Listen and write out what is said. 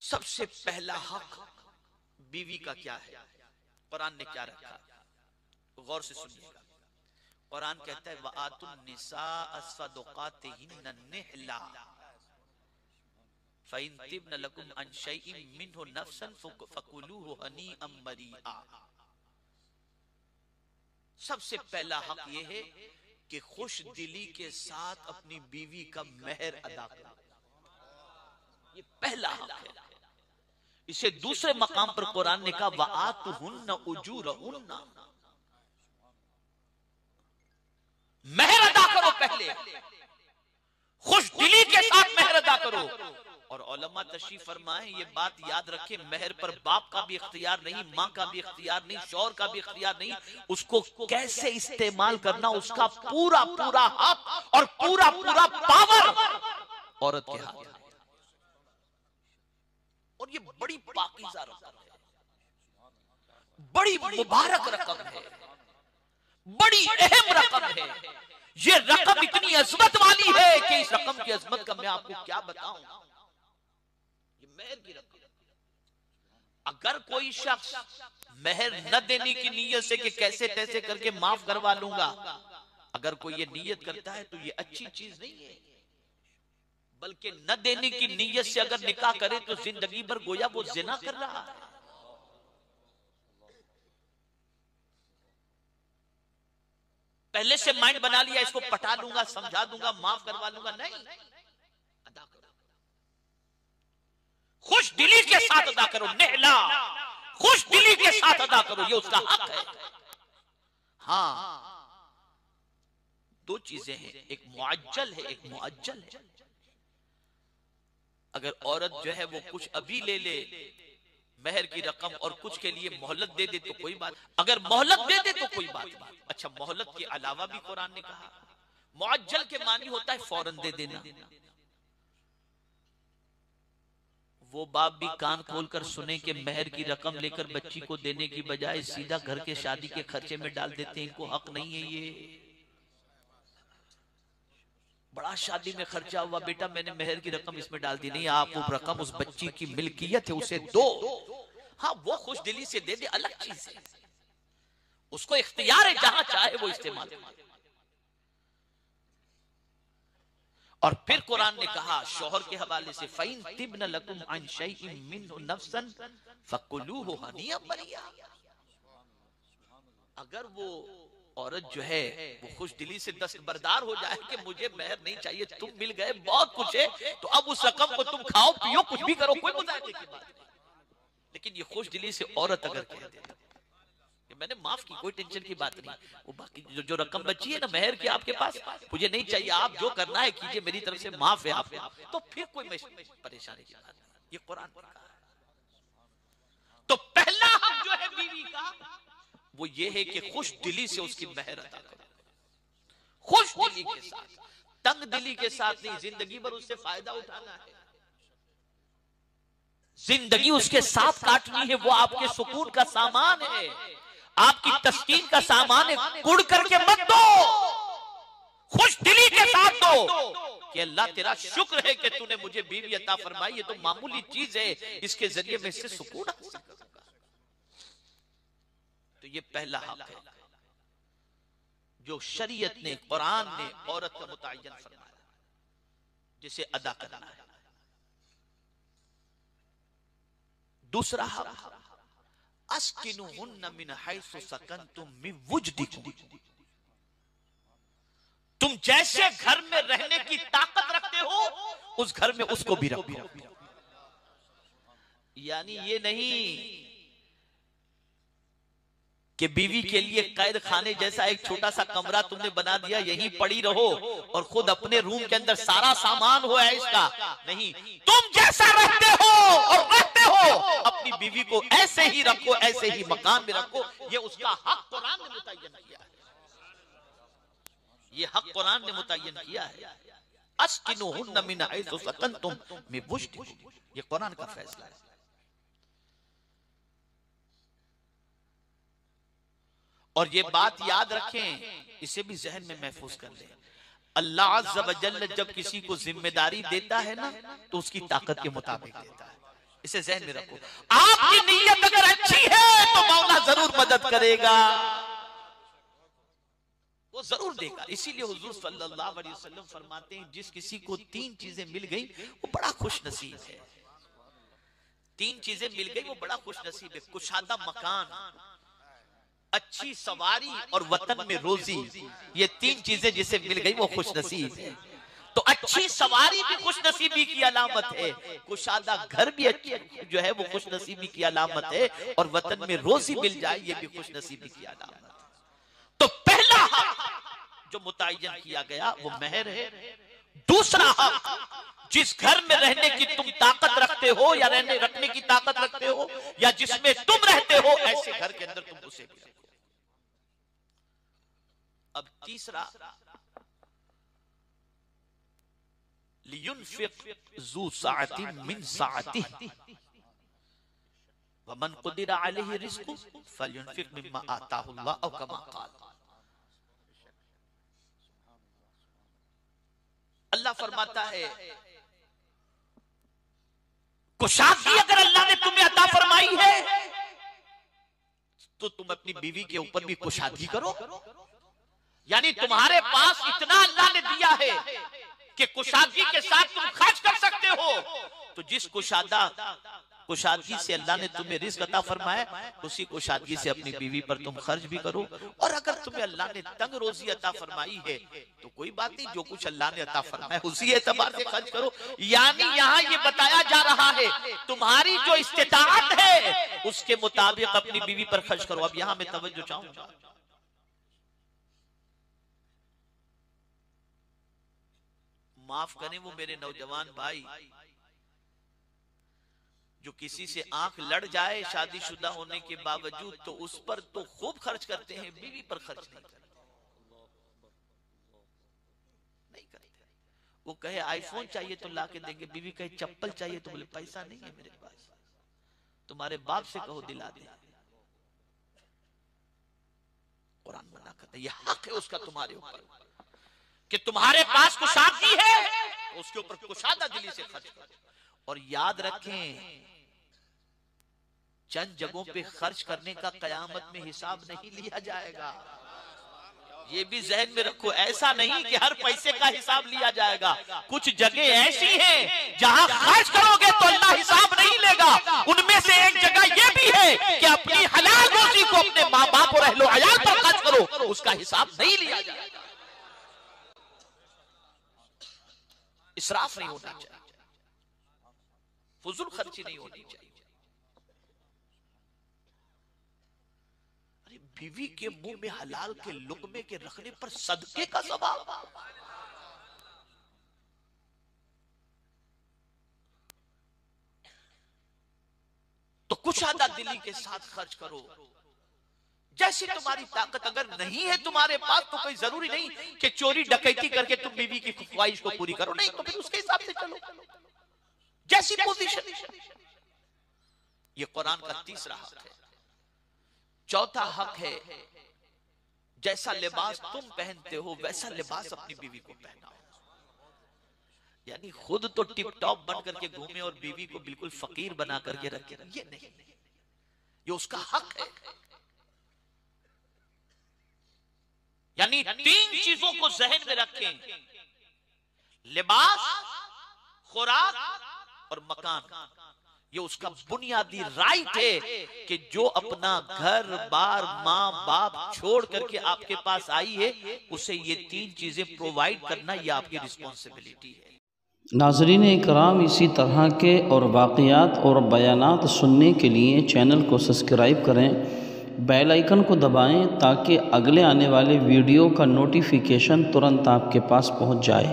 सबसे पहला हक बीवी का क्या है, कुरान ने क्या रखा, गौर से सुनिएगा। कुरान कहता है वआतुन निसा सदक़ातिहिन्ना निहला फ़इन तिब्न लकुम अन शैइन मिन्हु नफ्सन फकुलूहु हनीअम मरीआ। सबसे पहला हक यह है कि खुश दिली के साथ अपनी बीवी का मेहर अदा करो, ये पहला हक है। इसे दूसरे मकाम पर कुरान ने कहा वआतुहुन्ना उजूरहुन्ना, मेहर अदा करो, पहले खुश दिली के साथ मेहर अदा करो। और उलमा तशरीफ फरमाए ये बात याद रखे, मेहर पर बाप का भी इख्तियार नहीं, माँ का भी इख्तियार नहीं, शौहर का भी इख्तियार नहीं, उसको कैसे इस्तेमाल करना उसका पूरा पूरा हक और पूरा पूरा पावर औरत के हाथ में। और ये बड़ी पाकीज़ा रकम है, बड़ी मुबारक रकम है, बड़ी अहम रकम है। ये रकम इतनी अजमत वाली है कि इस रकम की अजमत का मैं आपको क्या बताऊं। ये मेहर की रकम, अगर कोई शख्स मेहर न देने की नीयत से कि कैसे तैसे करके माफ करवा लूंगा, अगर कोई ये नीयत करता है तो ये अच्छी चीज नहीं है। बल्कि न देने की नीयत से अगर निकाह करे तो जिंदगी भर गोया वो जिना कर रहा है। पहले से माइंड बना लिया इसको पटा लूंगा, समझा दूंगा, माफ करवा लूंगा, नहीं, अदा करो, खुश दिली के साथ अदा करो, नेहला खुश दिली के साथ अदा करो, ये उसका हक है। हाँ, दो चीजें हैं, एक मुअज्जल है, एक मुअज्जल है। अगर औरत जो है वो कुछ अभी ले ले मेहर की रकम और कुछ के लिए मोहलत दे दे तो कोई बात, अगर मोहलत दे दे तो कोई बात नहीं। अच्छा, मोहलत के अलावा भी कुरान ने कहा, मुअज्जल के मानी होता है फौरन दे देना। वो बाप भी कान खोलकर सुने कि मेहर की रकम लेकर बच्ची को देने की बजाय सीधा घर के शादी के खर्चे में डाल देते हैं, इनको हक नहीं है। ये बड़ा शादी में खर्चा हुआ, बेटा मैंने मेहर की रकम इसमें डाल दी, नहीं, आप वो रकम उस बच्ची की मिल्कियत है, उसे दो। हाँ, वो खुश दिली से दे दे, अलग चीज है, उसको इख्तियार है, जहां चाहे वो इस्तेमाल करे। और फिर कुरान ने कहा शौहर के हवाले से फ़इन तिब्न लकुम अन शैइन मिन्हु नफ्सन फकुलूहु हनीअम मरिया। अगर वो औरत जो है वो खुश दिली से दस्तबरदार हो जाए कि मुझे मेहर नहीं चाहिए, तुम मिल गए, बहुत कुछ है, तो अब उस रकम को तुम खाओ पियो कुछ भी करो, कोई मुजाहिदे की बात नहीं। लेकिन ये खुश दिली से औरत अगर कह दे कि मैंने माफ की, कोई टेंशन की बात नहीं, वो बाकी जो रकम बची है ना मेहर की आपके पास, मुझे नहीं चाहिए, आप जो करना है कीजिए, मेरी तरफ से माफ है आपको, तो फिर कोई परेशानी की बात नहीं। ये कुरान ने कहा। तो पहला हक जो है बीवी का वो ये है कि खुश दिली से उसकी मेहर अदा करो, खुश दिली के साथ, तंग दिली के साथ नहीं। जिंदगी भर उससे फायदा उठाना है, जिंदगी उसके साथ काटनी है, वो आपके सुकून का सामान है, आपकी तस्कीन का सामान है, कुड़ करके मत दो, खुश दिली के साथ दो कि अल्लाह तेरा शुक्र है कि तूने मुझे बीवी अता फरमाई, ये तो मामूली चीज है, इसके जरिए मैं इससे सुकून हासिल करूंगा। तो ये पहला हक है जो शरीयत ने, कुरान ने औरत का मुतय्यन फरमाया, जिसे अदा करना है। दूसरा हक अस्किनुहुन्ना मिन हैसु सकनतुम मिन वुजदिकुम, तुम जैसे घर में रहने की ताकत रखते हो उस घर में उसको भी रखो। यानी ये नहीं कि बीवी के लिए कैद खाने जैसा एक छोटा सा कमरा तुमने बना दिया, यहीं पड़ी रहो और खुद अपने रूम के अंदर सारा सामान हो है इसका, नहीं, तुम जैसा रहते हो और रहते हो अपनी बीवी को ऐसे ही रखो, ऐसे ही मकान में रखो। ये उसका हक कुरान ने मुतय्यन किया है, ये हक कुरान ने मुतय्यन किया है। अस्किनुहुन्ना मिन हैसु सकनतुम मिन वुजदिकुम, ये कुरान का फैसला है। और ये बात याद रखें, इसे भी जहन में महफूज कर लें, अल्लाह अज़्ज़ व जल्ल जब किसी को जिम्मेदारी देता है ना तो उसकी ताकत के मुताबिक देता है। इसे ज़हन में रखो। आपकी नीयत अगर अच्छी है तो मौला जरूर मदद करेगा, वो जरूर देगा। इसीलिए हुजूर सल्लल्लाहु अलैहि वसल्लम फरमाते हैं जिस किसी को 3 चीजें मिल गई वो बड़ा खुश नसीब है। 3 चीजें मिल गई वो बड़ा खुश नसीब है। कुशादा मकान, अच्छी सवारी और वतन में रोजी, ये 3 चीजें जिसे मिल गई वो खुश नसीब है। तो अच्छी सवारी भी खुश नसीबी की अलामत है, कुशादा घर भी अच्छी जो है वो खुश नसीबी की अलामत है, और वतन में रोजी मिल जाए ये भी खुश नसीबी की अलामत है। तो पहला हक जो मुतय्यन किया गया वो मेहर है। दूसरा हक, जिस घर में रहने की तुम ताकत रखते हो या रखने की ताकत रखते हो या जिसमें तुम रहते हो, ऐसे घर के अंदर तुम उसे भी रखो। अब तीसरा, लियुनफिक ज़ू साअतिन मिन साअतिही व मन क़ुदिरा अलैहि रिज़्क़ुहु फलयुनफिक मिम्मा आताहुल्लाह औ कमा क़ाल। अल्लाह फरमाता है कुशादगी अगर अल्लाह ने तुम्हें अता फरमाई है तो तुम अपनी बीवी के ऊपर भी कुशादगी करो। यानी तुम्हारे पास इतना अल्लाह ने दिया है कि कुशादगी के साथ तुम खर्च कर सकते हो। तो जिस कुशादगी से अल्लाह ने तुम्हें रिज़्क़ अता फरमाया, उसी कुशादगी से अपनी बीवी पर तुम खर्च भी करो। और अगर तुम्हें अल्लाह ने तंग रोजी अता फरमाई है तो कोई बात नहीं, जो कुछ अल्लाह ने अता फरमाया उसी एतबार से खर्च करो। यानी यहाँ ये बताया जा रहा है तुम्हारी जो इस्तिताअत है उसके मुताबिक अपनी बीवी पर खर्च करो। अब यहाँ मैं तवज्जो चाहूंगा, माफ करें वो मेरे नौजवान भाई जो किसी से आंख लड़ जाए शादीशुदा होने के बावजूद, तो उस पर तो खूब खर्च करते हैं, बीवी पर खर्च नहीं करते। वो कहे आईफोन चाहिए तो लाके देंगे, बीवी कहे चप्पल चाहिए तो बोले पैसा नहीं है मेरे पास, तुम्हारे बाप से कहो दिला दे। कुरान मना करता है, ये हक है उसका तुम्हारे ऊपर कि तुम्हारे पास कुशादगी है तो उसके ऊपर कुशादा दिली से खर्च करो। और याद रखें चंद जगहों पे खर्च करने का कयामत में हिसाब नहीं लिया जाएगा। ये भी जहन में रखो, ऐसा नहीं कि हर पैसे का हिसाब लिया जाएगा। कुछ जगह ऐसी हैं जहां खर्च करोगे तो अल्लाह हिसाब नहीं लेगा। उनमें से एक जगह ये भी है कि अपनी हलाल रोजी को अपने माँ बाप और अहलो अयाल पर खर्च करो, उसका हिसाब नहीं लिया जाएगा। इसराफ नहीं होना चाहिए, फुजुल खर्ची नहीं होनी चाहिए। अरे बीवी के मुंह में हलाल के लुकमे के रखने पर सदके का सवाब। तो कुशादा दिली के साथ खर्च करो, जैसी तुम्हारी ताकत। अगर नहीं है तुम्हारे पास तो कोई जरूरी नहीं कि चोरी डकैती करके तुम बीवी की ख्वाहिश को पूरी करो, नहीं, तो फिर उसके हिसाब से चलो, जैसी पोजीशन। ये कुरान का तीसरा हक है। चौथा हक है जैसा लिबास तुम पहनते हो वैसा लिबास अपनी बीवी को पहनाओ। यानी खुद तो टिप टॉप बन करके घूमे और बीवी को बिल्कुल फकीर बना करके रखे, ये नहीं, ये उसका हक है। यानी 3 चीजों को जहन में रखें, लिबास, खुराक और मकान। ये उसका बुनियादी राइट है कि जो अपना घर बार माँ बाप छोड़ करके आपके पास आई है उसे ये 3 चीजें प्रोवाइड करना ये आपकी रिस्पॉन्सिबिलिटी है। नाज़रीन इकराम, इसी तरह के और वाक़यात और बयानात सुनने के लिए चैनल को सब्सक्राइब करें, बेल आइकन को दबाएं ताकि अगले आने वाले वीडियो का नोटिफिकेशन तुरंत आपके पास पहुंच जाए।